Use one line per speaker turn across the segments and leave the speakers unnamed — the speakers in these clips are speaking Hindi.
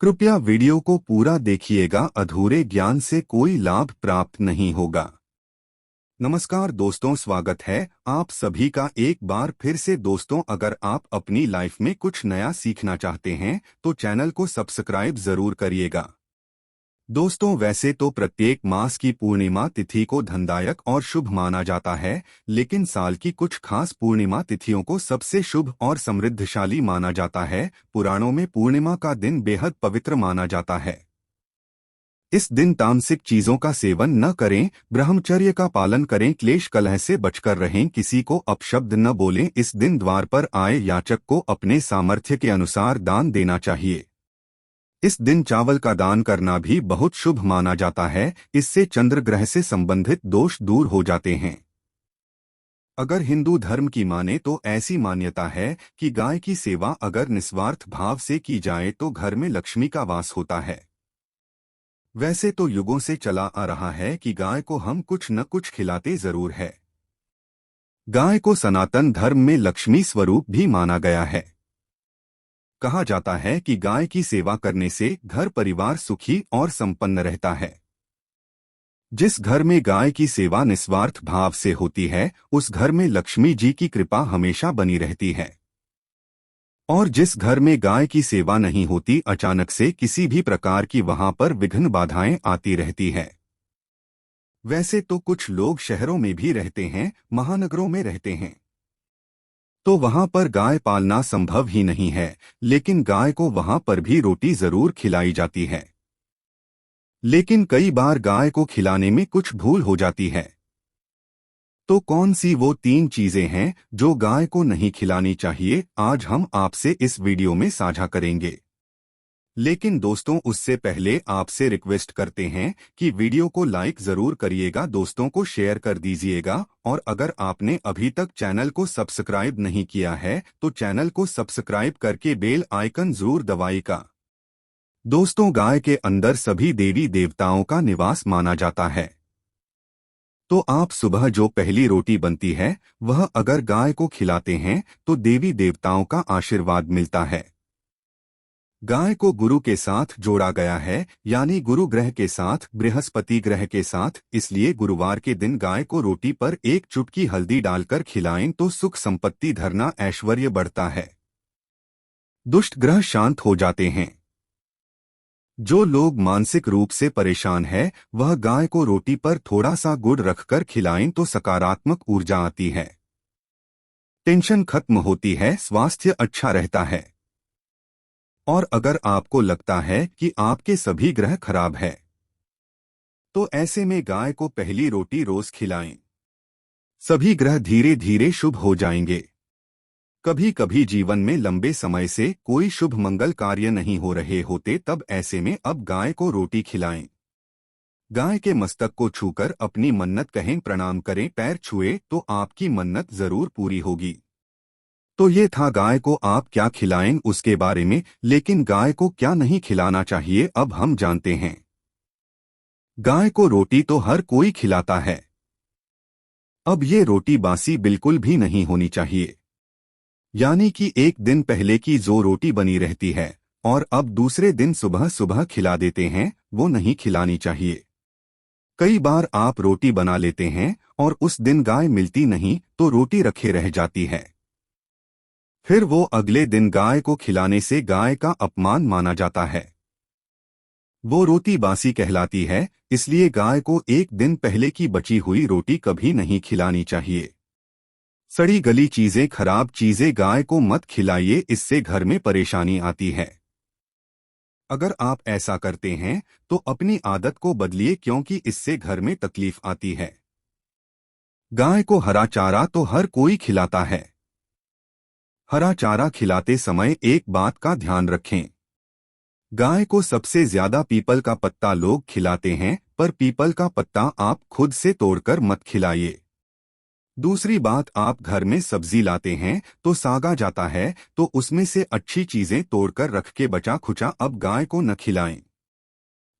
कृपया वीडियो को पूरा देखिएगा, अधूरे ज्ञान से कोई लाभ प्राप्त नहीं होगा। नमस्कार दोस्तों, स्वागत है आप सभी का एक बार फिर से। दोस्तों, अगर आप अपनी लाइफ में कुछ नया सीखना चाहते हैं तो चैनल को सब्सक्राइब जरूर करिएगा। दोस्तों, वैसे तो प्रत्येक मास की पूर्णिमा तिथि को धनदायक और शुभ माना जाता है, लेकिन साल की कुछ खास पूर्णिमा तिथियों को सबसे शुभ और समृद्धशाली माना जाता है। पुराणों में पूर्णिमा का दिन बेहद पवित्र माना जाता है। इस दिन तामसिक चीजों का सेवन न करें, ब्रह्मचर्य का पालन करें, क्लेश कलह से बचकर रहें, किसी को अपशब्द न बोलें। इस दिन द्वार पर आए याचक को अपने सामर्थ्य के अनुसार दान देना चाहिए। इस दिन चावल का दान करना भी बहुत शुभ माना जाता है, इससे चंद्र ग्रह से संबंधित दोष दूर हो जाते हैं। अगर हिंदू धर्म की माने तो ऐसी मान्यता है कि गाय की सेवा अगर निस्वार्थ भाव से की जाए तो घर में लक्ष्मी का वास होता है। वैसे तो युगों से चला आ रहा है कि गाय को हम कुछ न कुछ खिलाते जरूर है। गाय को सनातन धर्म में लक्ष्मी स्वरूप भी माना गया है। कहा जाता है कि गाय की सेवा करने से घर परिवार सुखी और संपन्न रहता है। जिस घर में गाय की सेवा निस्वार्थ भाव से होती है, उस घर में लक्ष्मी जी की कृपा हमेशा बनी रहती है। और जिस घर में गाय की सेवा नहीं होती, अचानक से किसी भी प्रकार की वहां पर विघ्न बाधाएं आती रहती है। वैसे तो कुछ लोग शहरों में भी रहते हैं, महानगरों में रहते हैं, तो वहां पर गाय पालना संभव ही नहीं है, लेकिन गाय को वहां पर भी रोटी जरूर खिलाई जाती है। लेकिन कई बार गाय को खिलाने में कुछ भूल हो जाती है। तो कौन सी वो 3 चीजें हैं जो गाय को नहीं खिलानी चाहिए, आज हम आपसे इस वीडियो में साझा करेंगे। लेकिन दोस्तों, उससे पहले आपसे रिक्वेस्ट करते हैं कि वीडियो को लाइक जरूर करिएगा, दोस्तों को शेयर कर दीजिएगा, और अगर आपने अभी तक चैनल को सब्सक्राइब नहीं किया है तो चैनल को सब्सक्राइब करके बेल आइकन जरूर दबाइएगा। दोस्तों, गाय के अंदर सभी देवी देवताओं का निवास माना जाता है। तो आप सुबह जो पहली रोटी बनती है वह अगर गाय को खिलाते हैं तो देवी देवताओं का आशीर्वाद मिलता है। गाय को गुरु के साथ जोड़ा गया है, यानी गुरु ग्रह के साथ, बृहस्पति ग्रह के साथ, इसलिए गुरुवार के दिन गाय को रोटी पर एक चुटकी हल्दी डालकर खिलाएं तो सुख संपत्ति, धरना, ऐश्वर्य बढ़ता है। दुष्ट ग्रह शांत हो जाते हैं। जो लोग मानसिक रूप से परेशान है वह गाय को रोटी पर थोड़ा सा गुड़ रखकर खिलाएं तो सकारात्मक ऊर्जा आती है, टेंशन खत्म होती है, स्वास्थ्य अच्छा रहता है। और अगर आपको लगता है कि आपके सभी ग्रह खराब है तो ऐसे में गाय को पहली रोटी रोज खिलाएं। सभी ग्रह धीरे धीरे शुभ हो जाएंगे। कभी कभी जीवन में लंबे समय से कोई शुभ मंगल कार्य नहीं हो रहे होते, तब ऐसे में अब गाय को रोटी खिलाएं। गाय के मस्तक को छूकर अपनी मन्नत कहें, प्रणाम करें, पैर छुए तो आपकी मन्नत जरूर पूरी होगी। तो ये था गाय को आप क्या खिलाएं उसके बारे में, लेकिन गाय को क्या नहीं खिलाना चाहिए अब हम जानते हैं। गाय को रोटी तो हर कोई खिलाता है। अब ये रोटी बासी बिल्कुल भी नहीं होनी चाहिए, यानी कि एक दिन पहले की जो रोटी बनी रहती है और अब दूसरे दिन सुबह सुबह खिला देते हैं, वो नहीं खिलानी चाहिए। कई बार आप रोटी बना लेते हैं और उस दिन गाय मिलती नहीं तो रोटी रखे रह जाती है। फिर वो अगले दिन गाय को खिलाने से गाय का अपमान माना जाता है। वो रोटी बासी कहलाती है, इसलिए गाय को एक दिन पहले की बची हुई रोटी कभी नहीं खिलानी चाहिए। सड़ी गली चीजें, खराब चीजें गाय को मत खिलाइए, इससे घर में परेशानी आती है। अगर आप ऐसा करते हैं तो अपनी आदत को बदलिए, क्योंकि इससे घर में तकलीफ आती है। गाय को हरा चारा तो हर कोई खिलाता है। हरा चारा खिलाते समय एक बात का ध्यान रखें, गाय को सबसे ज्यादा पीपल का पत्ता लोग खिलाते हैं, पर पीपल का पत्ता आप खुद से तोड़कर मत खिलाइए। दूसरी बात, आप घर में सब्जी लाते हैं तो सागा जाता है तो उसमें से अच्छी चीजें तोड़कर रख के बचा खुचा अब गाय को न खिलाएं।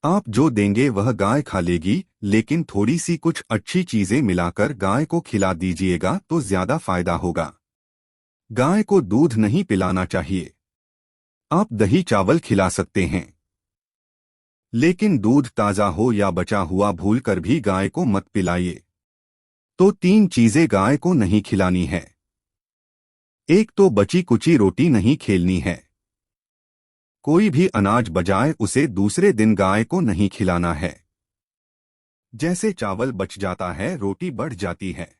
आप जो देंगे वह गाय खा लेगी, लेकिन थोड़ी सी कुछ अच्छी चीजें मिलाकर गाय को खिला दीजिएगा तो ज्यादा फायदा होगा। गाय को दूध नहीं पिलाना चाहिए। आप दही चावल खिला सकते हैं। लेकिन दूध ताज़ा हो या बचा हुआ भूलकर भी गाय को मत पिलाइए। तो 3 चीजें गाय को नहीं खिलानी है। एक तो बची कुची रोटी नहीं खेलनी है। कोई भी अनाज बजाए उसे दूसरे दिन गाय को नहीं खिलाना है। जैसे चावल बच जाता है, रोटी बढ़ जाती है।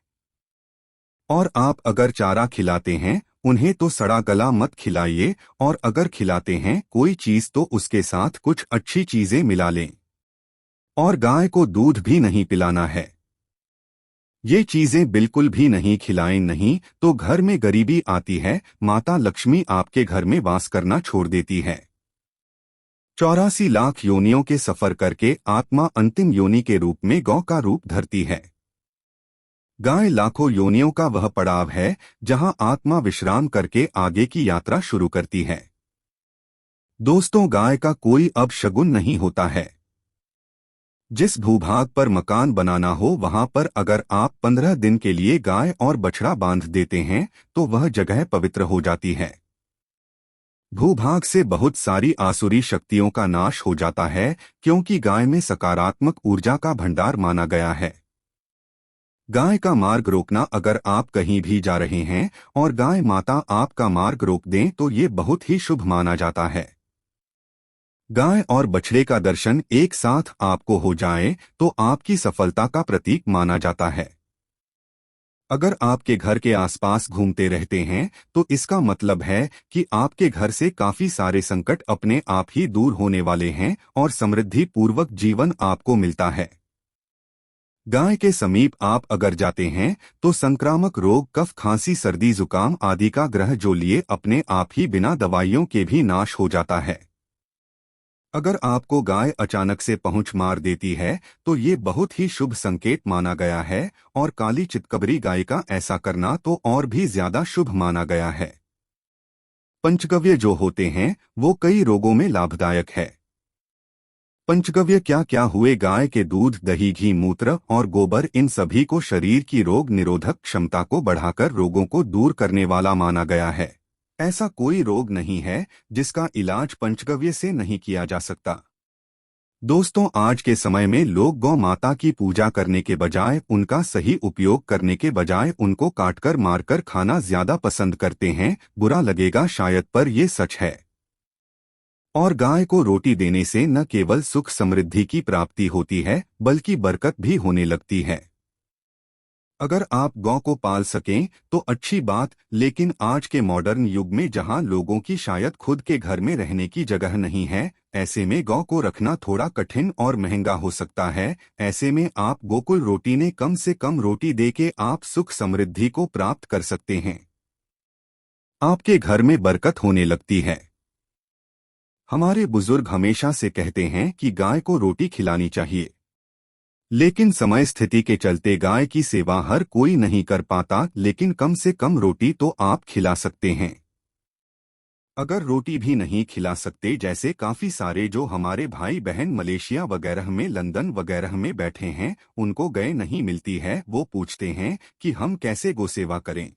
और आप अगर चारा खिलाते हैं उन्हें तो सड़ा गला मत खिलाइए, और अगर खिलाते हैं कोई चीज तो उसके साथ कुछ अच्छी चीजें मिला लें। और गाय को दूध भी नहीं पिलाना है। ये चीजें बिल्कुल भी नहीं खिलाएं, नहीं तो घर में गरीबी आती है, माता लक्ष्मी आपके घर में वास करना छोड़ देती है। 84 लाख योनियों के सफर करके आत्मा अंतिम योनि के रूप में गौ का रूप धरती है। गाय लाखों योनियों का वह पड़ाव है जहां आत्मा विश्राम करके आगे की यात्रा शुरू करती है। दोस्तों, गाय का कोई अपशगुन नहीं होता है। जिस भूभाग पर मकान बनाना हो वहां पर अगर आप 15 दिन के लिए गाय और बछड़ा बांध देते हैं तो वह जगह पवित्र हो जाती है। भूभाग से बहुत सारी आसुरी शक्तियों का नाश हो जाता है, क्योंकि गाय में सकारात्मक ऊर्जा का भंडार माना गया है। गाय का मार्ग रोकना, अगर आप कहीं भी जा रहे हैं और गाय माता आपका मार्ग रोक दें तो ये बहुत ही शुभ माना जाता है। गाय और बछड़े का दर्शन एक साथ आपको हो जाए तो आपकी सफलता का प्रतीक माना जाता है। अगर आपके घर के आसपास घूमते रहते हैं तो इसका मतलब है कि आपके घर से काफी सारे संकट अपने आप ही दूर होने वाले हैं और समृद्धि पूर्वक जीवन आपको मिलता है। गाय के समीप आप अगर जाते हैं तो संक्रामक रोग, कफ, खांसी, सर्दी, जुकाम आदि का ग्रह जो लिए अपने आप ही बिना दवाइयों के भी नाश हो जाता है। अगर आपको गाय अचानक से पहुंच मार देती है तो ये बहुत ही शुभ संकेत माना गया है, और काली चितकबरी गाय का ऐसा करना तो और भी ज्यादा शुभ माना गया है। पंचगव्य जो होते हैं वो कई रोगों में लाभदायक है। पंचगव्य क्या क्या हुए? गाय के दूध, दही, घी, मूत्र और गोबर, इन सभी को शरीर की रोग निरोधक क्षमता को बढ़ाकर रोगों को दूर करने वाला माना गया है। ऐसा कोई रोग नहीं है जिसका इलाज पंचगव्य से नहीं किया जा सकता। दोस्तों, आज के समय में लोग गौ माता की पूजा करने के बजाय, उनका सही उपयोग करने के बजाय उनको काटकर मारकर खाना ज्यादा पसंद करते हैं। बुरा लगेगा शायद, पर ये सच है। और गाय को रोटी देने से न केवल सुख समृद्धि की प्राप्ति होती है बल्कि बरकत भी होने लगती है। अगर आप गौ को पाल सकें तो अच्छी बात, लेकिन आज के मॉडर्न युग में जहां लोगों की शायद खुद के घर में रहने की जगह नहीं है, ऐसे में गौ को रखना थोड़ा कठिन और महंगा हो सकता है। ऐसे में आप गोकुल रोटी ने कम से कम रोटी देके आप सुख समृद्धि को प्राप्त कर सकते हैं। आपके घर में बरकत होने लगती है। हमारे बुजुर्ग हमेशा से कहते हैं कि गाय को रोटी खिलानी चाहिए, लेकिन समय स्थिति के चलते गाय की सेवा हर कोई नहीं कर पाता, लेकिन कम से कम रोटी तो आप खिला सकते हैं। अगर रोटी भी नहीं खिला सकते, जैसे काफी सारे जो हमारे भाई बहन मलेशिया वगैरह में, लंदन वगैरह में बैठे हैं, उनको गाय नहीं मिलती है, वो पूछते हैं कि हम कैसे गौ सेवा करें।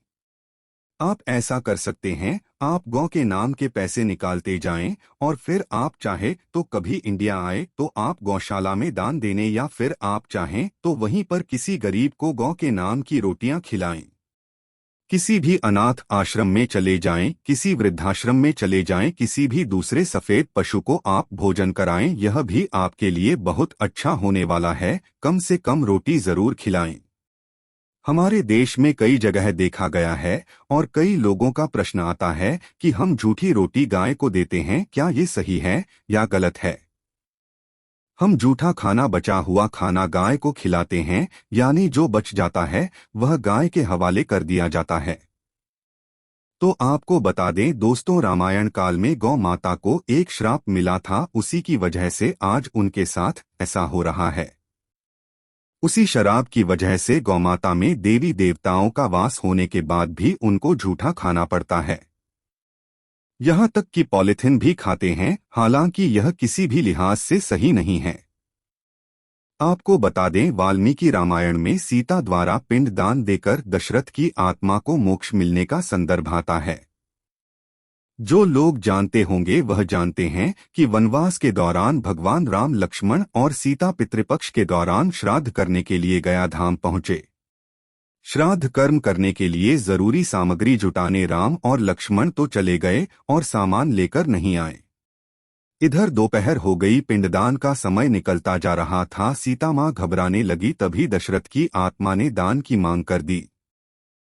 आप ऐसा कर सकते हैं, आप गौ के नाम के पैसे निकालते जाएं और फिर आप चाहे तो कभी इंडिया आए तो आप गौशाला में दान देने, या फिर आप चाहें तो वहीं पर किसी गरीब को गौ के नाम की रोटियां खिलाएं। किसी भी अनाथ आश्रम में चले जाएं, किसी वृद्धाश्रम में चले जाएं, किसी भी दूसरे सफेद पशु को आप भोजन कराएं, यह भी आपके लिए बहुत अच्छा होने वाला है। कम से कम रोटी जरूर खिलाएं। हमारे देश में कई जगह देखा गया है और कई लोगों का प्रश्न आता है कि हम झूठी रोटी गाय को देते हैं, क्या ये सही है या गलत है? हम झूठा खाना, बचा हुआ खाना गाय को खिलाते हैं, यानी जो बच जाता है वह गाय के हवाले कर दिया जाता है। तो आपको बता दें दोस्तों, रामायण काल में गौ माता को एक श्राप मिला था, उसी की वजह से आज उनके साथ ऐसा हो रहा है। उसी शराब की वजह से गौमाता में देवी देवताओं का वास होने के बाद भी उनको झूठा खाना पड़ता है। यहाँ तक कि पॉलिथिन भी खाते हैं, हालांकि यह किसी भी लिहाज से सही नहीं है। आपको बता दें, वाल्मीकि रामायण में सीता द्वारा पिंड दान देकर दशरथ की आत्मा को मोक्ष मिलने का संदर्भ आता है। जो लोग जानते होंगे वह जानते हैं कि वनवास के दौरान भगवान राम लक्ष्मण और सीता पितृपक्ष के दौरान श्राद्ध करने के लिए गया धाम पहुंचे। श्राद्ध कर्म करने के लिए जरूरी सामग्री जुटाने राम और लक्ष्मण तो चले गए और सामान लेकर नहीं आए। इधर दोपहर हो गई, पिंडदान का समय निकलता जा रहा था। सीता माँ घबराने लगी, तभी दशरथ की आत्मा ने दान की मांग कर दी।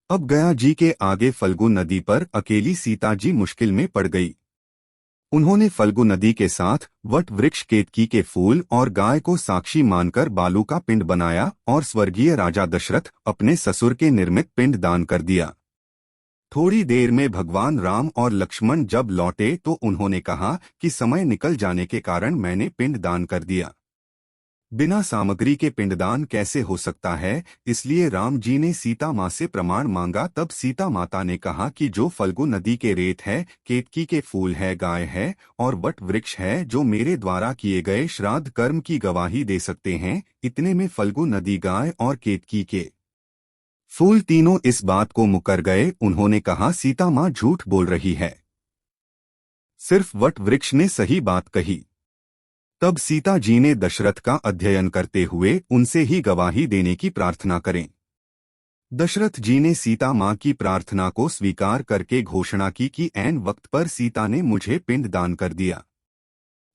अब गया जी के आगे फल्गु नदी पर अकेली सीता जी मुश्किल में पड़ गई। उन्होंने फल्गु नदी के साथ वट वृक्ष, केतकी के फूल और गाय को साक्षी मानकर बालू का पिंड बनाया और स्वर्गीय राजा दशरथ अपने ससुर के निर्मित पिंड दान कर दिया। थोड़ी देर में भगवान राम और लक्ष्मण जब लौटे तो उन्होंने कहा कि समय निकल जाने के कारण मैंने पिंड दान कर दिया। बिना सामग्री के पिंडदान कैसे हो सकता है, इसलिए राम जी ने सीता माँ से प्रमाण मांगा। तब सीता माता ने कहा कि जो फल्गु नदी के रेत है, केतकी के फूल है, गाय है और वट वृक्ष है, जो मेरे द्वारा किए गए श्राद्ध कर्म की गवाही दे सकते हैं। इतने में फल्गु नदी, गाय और केतकी के फूल तीनों इस बात को मुकर गए। उन्होंने कहा, सीता माँ झूठ बोल रही है, सिर्फ वट वृक्ष ने सही बात कही। तब सीता जी ने दशरथ का अध्ययन करते हुए उनसे ही गवाही देने की प्रार्थना करें। दशरथ जी ने सीता माँ की प्रार्थना को स्वीकार करके घोषणा की कि ऐन वक्त पर सीता ने मुझे पिंड दान कर दिया।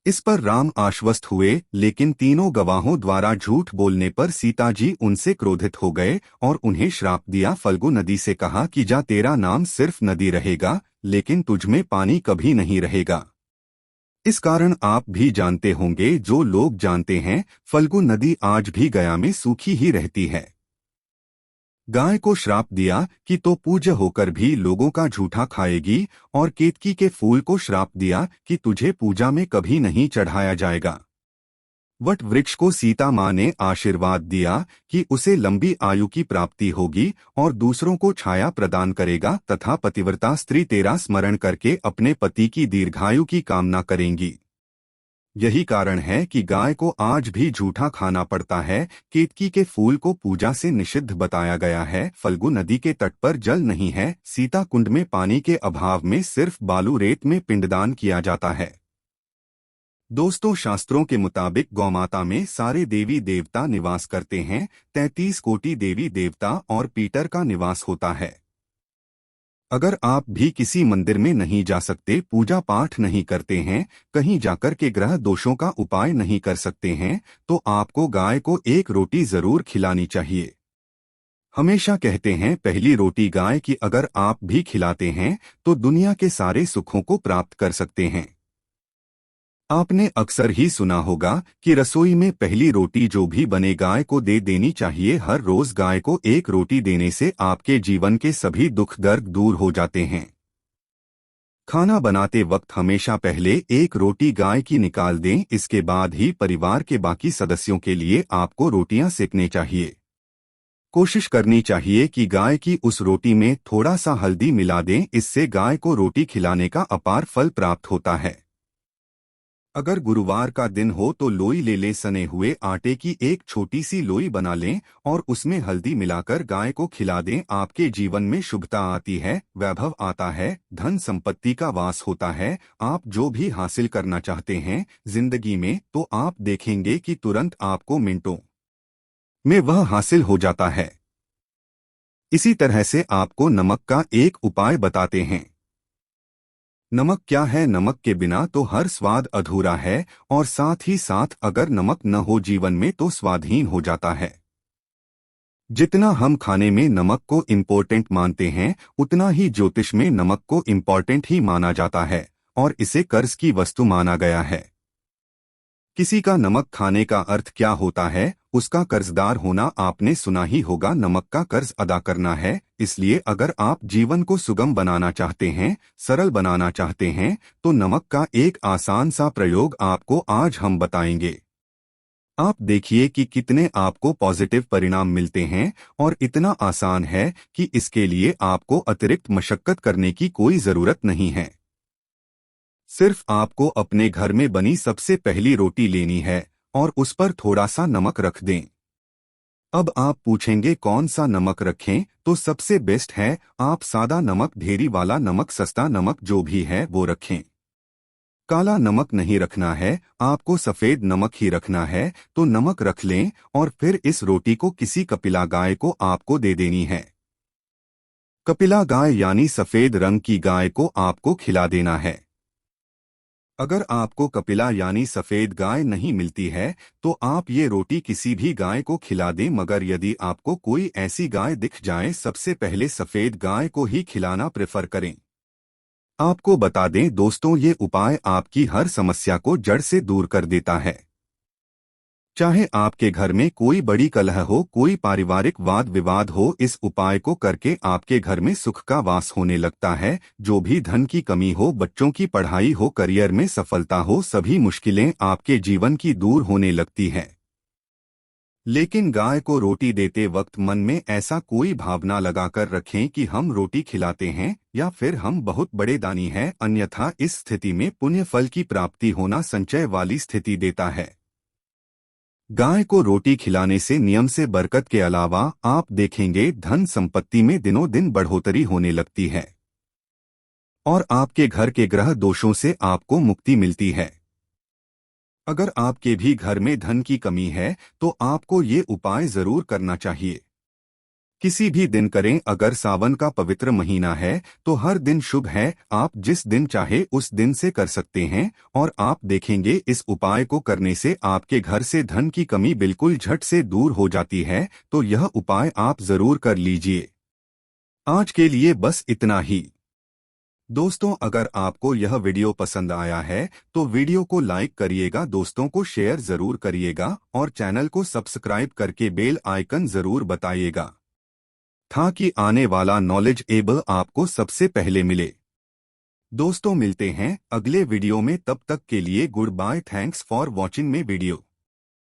इस पर राम आश्वस्त हुए, लेकिन तीनों गवाहों द्वारा झूठ बोलने पर सीता जी उनसे क्रोधित हो गए और उन्हें श्राप दिया। फल्गु नदी से कहा कि जा, तेरा नाम सिर्फ नदी रहेगा, लेकिन तुझमें पानी कभी नहीं रहेगा। इस कारण आप भी जानते होंगे, जो लोग जानते हैं, फल्गु नदी आज भी गया में सूखी ही रहती है। गाय को श्राप दिया कि तो पूज्य होकर भी लोगों का झूठा खाएगी, और केतकी के फूल को श्राप दिया कि तुझे पूजा में कभी नहीं चढ़ाया जाएगा। वट वृक्ष को सीता माँ ने आशीर्वाद दिया कि उसे लंबी आयु की प्राप्ति होगी और दूसरों को छाया प्रदान करेगा, तथा पतिव्रता स्त्री तेरा स्मरण करके अपने पति की दीर्घायु की कामना करेंगी। यही कारण है कि गाय को आज भी झूठा खाना पड़ता है। केतकी के फूल को पूजा से निषिद्ध बताया गया है। फल्गु नदी के तट पर जल नहीं है। सीता कुंड में पानी के अभाव में सिर्फ बालू रेत में पिंडदान किया जाता है। दोस्तों, शास्त्रों के मुताबिक गौमाता में सारे देवी देवता निवास करते हैं। 33 कोटि देवी देवता और पीटर का निवास होता है। अगर आप भी किसी मंदिर में नहीं जा सकते, पूजा पाठ नहीं करते हैं, कहीं जाकर के ग्रह दोषों का उपाय नहीं कर सकते हैं, तो आपको गाय को एक रोटी जरूर खिलानी चाहिए। हमेशा कहते हैं, पहली रोटी गाय की अगर आप भी खिलाते हैं तो दुनिया के सारे सुखों को प्राप्त कर सकते हैं। आपने अक्सर ही सुना होगा कि रसोई में पहली रोटी जो भी बने गाय को दे देनी चाहिए। हर रोज गाय को एक रोटी देने से आपके जीवन के सभी दुख दर्द दूर हो जाते हैं। खाना बनाते वक्त हमेशा पहले एक रोटी गाय की निकाल दें, इसके बाद ही परिवार के बाकी सदस्यों के लिए आपको रोटियां सेकने चाहिए। कोशिश करनी चाहिए कि गाय की उस रोटी में थोड़ा सा हल्दी मिला दें, इससे गाय को रोटी खिलाने का अपार फल प्राप्त होता है। अगर गुरुवार का दिन हो तो लोई ले लें, सने हुए आटे की एक छोटी सी लोई बना लें और उसमें हल्दी मिलाकर गाय को खिला दें। आपके जीवन में शुभता आती है, वैभव आता है, धन संपत्ति का वास होता है। आप जो भी हासिल करना चाहते हैं जिंदगी में, तो आप देखेंगे कि तुरंत आपको मिनटों में वह हासिल हो जाता है। इसी तरह से आपको नमक का एक उपाय बताते हैं। नमक क्या है? नमक के बिना तो हर स्वाद अधूरा है, और साथ ही साथ अगर नमक न हो जीवन में तो स्वादहीन हो जाता है। जितना हम खाने में नमक को इम्पोर्टेंट मानते हैं, उतना ही ज्योतिष में नमक को इम्पोर्टेंट ही माना जाता है और इसे कर्ज की वस्तु माना गया है। किसी का नमक खाने का अर्थ क्या होता है? उसका कर्जदार होना। आपने सुना ही होगा, नमक का कर्ज अदा करना है। इसलिए अगर आप जीवन को सुगम बनाना चाहते हैं, सरल बनाना चाहते हैं, तो नमक का एक आसान सा प्रयोग आपको आज हम बताएंगे। आप देखिए कि कितने आपको पॉजिटिव परिणाम मिलते हैं, और इतना आसान है कि इसके लिए आपको अतिरिक्त मशक्कत करने की कोई जरूरत नहीं है। सिर्फ आपको अपने घर में बनी सबसे पहली रोटी लेनी है और उस पर थोड़ा सा नमक रख दें। अब आप पूछेंगे कौन सा नमक रखें, तो सबसे बेस्ट है आप सादा नमक, ढेरी वाला नमक, सस्ता नमक जो भी है वो रखें। काला नमक नहीं रखना है, आपको सफेद नमक ही रखना है, तो नमक रख लें और फिर इस रोटी को किसी कपिला गाय को आपको दे देनी है। कपिला गाय यानी सफेद रंग की गाय को आपको खिला देना है। अगर आपको कपिला यानी सफेद गाय नहीं मिलती है तो आप ये रोटी किसी भी गाय को खिला दें, मगर यदि आपको कोई ऐसी गाय दिख जाए सबसे पहले सफेद गाय को ही खिलाना प्रेफर करें। आपको बता दें दोस्तों, ये उपाय आपकी हर समस्या को जड़ से दूर कर देता है। चाहे आपके घर में कोई बड़ी कलह हो, कोई पारिवारिक वाद विवाद हो, इस उपाय को करके आपके घर में सुख का वास होने लगता है। जो भी धन की कमी हो, बच्चों की पढ़ाई हो, करियर में सफलता हो, सभी मुश्किलें आपके जीवन की दूर होने लगती हैं। लेकिन गाय को रोटी देते वक्त मन में ऐसा कोई भावना लगाकर रखें कि हम रोटी खिलाते हैं या फिर हम बहुत बड़े दानी हैं, अन्यथा इस स्थिति में पुण्य फल की प्राप्ति होना संचय वाली स्थिति देता है। गाय को रोटी खिलाने से नियम से बरकत के अलावा आप देखेंगे धन संपत्ति में दिनों दिन बढ़ोतरी होने लगती है और आपके घर के ग्रह दोषों से आपको मुक्ति मिलती है। अगर आपके भी घर में धन की कमी है तो आपको ये उपाय जरूर करना चाहिए। किसी भी दिन करें, अगर सावन का पवित्र महीना है तो हर दिन शुभ है, आप जिस दिन चाहे उस दिन से कर सकते हैं और आप देखेंगे इस उपाय को करने से आपके घर से धन की कमी बिल्कुल झट से दूर हो जाती है। तो यह उपाय आप जरूर कर लीजिए। आज के लिए बस इतना ही। दोस्तों, अगर आपको यह वीडियो पसंद आया है तो वीडियो को लाइक करिएगा, दोस्तों को शेयर जरूर करिएगा और चैनल को सब्सक्राइब करके बेल आइकन जरूर बताइएगा ताकि आने वाला नॉलेज एबल आपको सबसे पहले मिले। दोस्तों, मिलते हैं अगले वीडियो में, तब तक के लिए goodbye, thanks for watching my video.